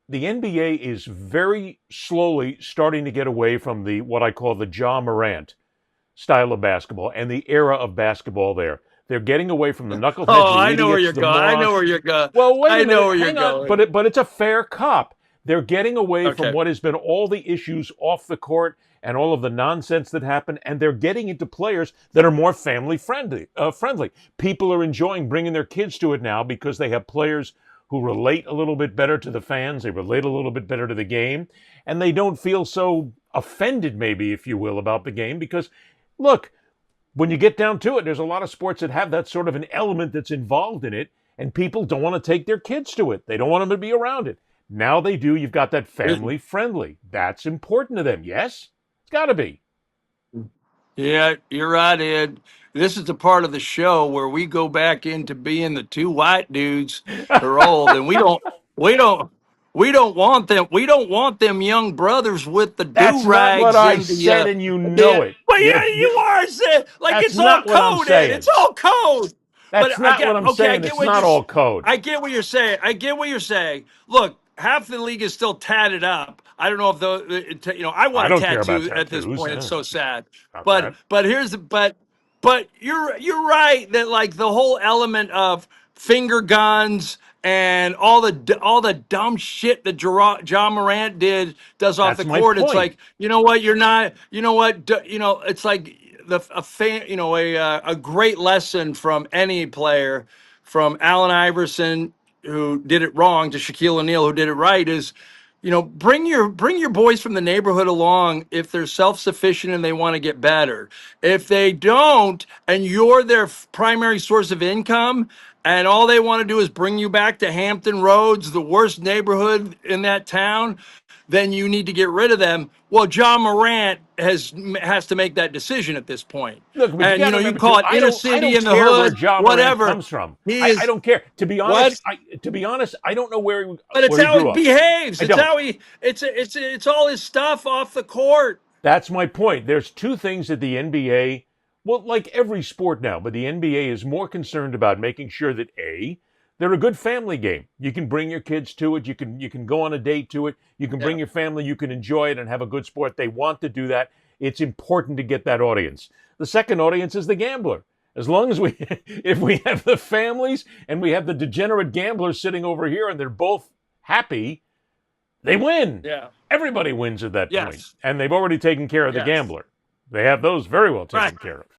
the NBA is very slowly starting to get away from the what I call the Ja Morant style of basketball and the era of basketball there. They're getting away from the knuckleheads, Oh, the I know where idiots, you're the going. I know morons. where you're going. Well, wait a I know minute, where you're hang on, going. but it's a fair cop. They're getting away from Okay. what has been all the issues off the court and all of the nonsense that happened, and they're getting into players that are more family friendly. Friendly. People are enjoying bringing their kids to it now because they have players who relate a little bit better to the fans. They relate a little bit better to the game, and they don't feel so offended, maybe, if you will, about the game because, look, when you get down to it, there's a lot of sports that have that sort of an element that's involved in it, and people don't want to take their kids to it. They don't want them to be around it. Now they do. You've got that family friendly. That's important to them. Yes? It's got to be. Yeah, you're right, Ed. This is the part of the show where we go back into being the two white dudes who are old, and we don't, we don't want them. We don't want them young brothers with the do That's not what rags I and said, and you know the. it. But yeah, you are saying like That's it's all not what I'm code, Ed. It's saying. all code. But That's I not what get I'm okay. saying. It's not all code. I get what you're saying. I get what you're saying. Look, half the league is still tatted up. I don't know if I want I a don't care about tattoo at this tattoos. point. It's so sad. About But that. but here's the but you're right that like the whole element of finger guns and all the dumb shit that John Morant does off That's the my court. It's point. like you know what you're not. You know what it's like a fan. A great lesson from any player, from Allen Iverson who did it wrong to Shaquille O'Neal who did it right is bring your boys from the neighborhood along if they're self-sufficient and they want to get better. If they don't and you're their primary source of income and all they want to do is bring you back to Hampton Roads, the worst neighborhood in that town, then you need to get rid of them. Well, John Morant has to make that decision at this point. Look, but you And got to you remember too. call it I inner don't. I city don't in the care where hood, Ja Morant whatever. comes from. He I is don't care. To be honest, what? I don't know But it's where he how he grew up. behaves. I It's don't. how he. It's all his stuff off the court. That's my point. There's two things that the NBA, well, like every sport now, but the NBA is more concerned about making sure that A, they're a good family game. You can bring your kids to it. You can go on a date to it. You can bring Yeah. your family. You can enjoy it and have a good sport. They want to do that. It's important to get that audience. The second audience is the gambler. As long as if we have the families and we have the degenerate gamblers sitting over here and they're both happy, they win. Yeah. Everybody wins at that point. Yes. And they've already taken care of the Yes. gambler. They have those very well Right. taken care of.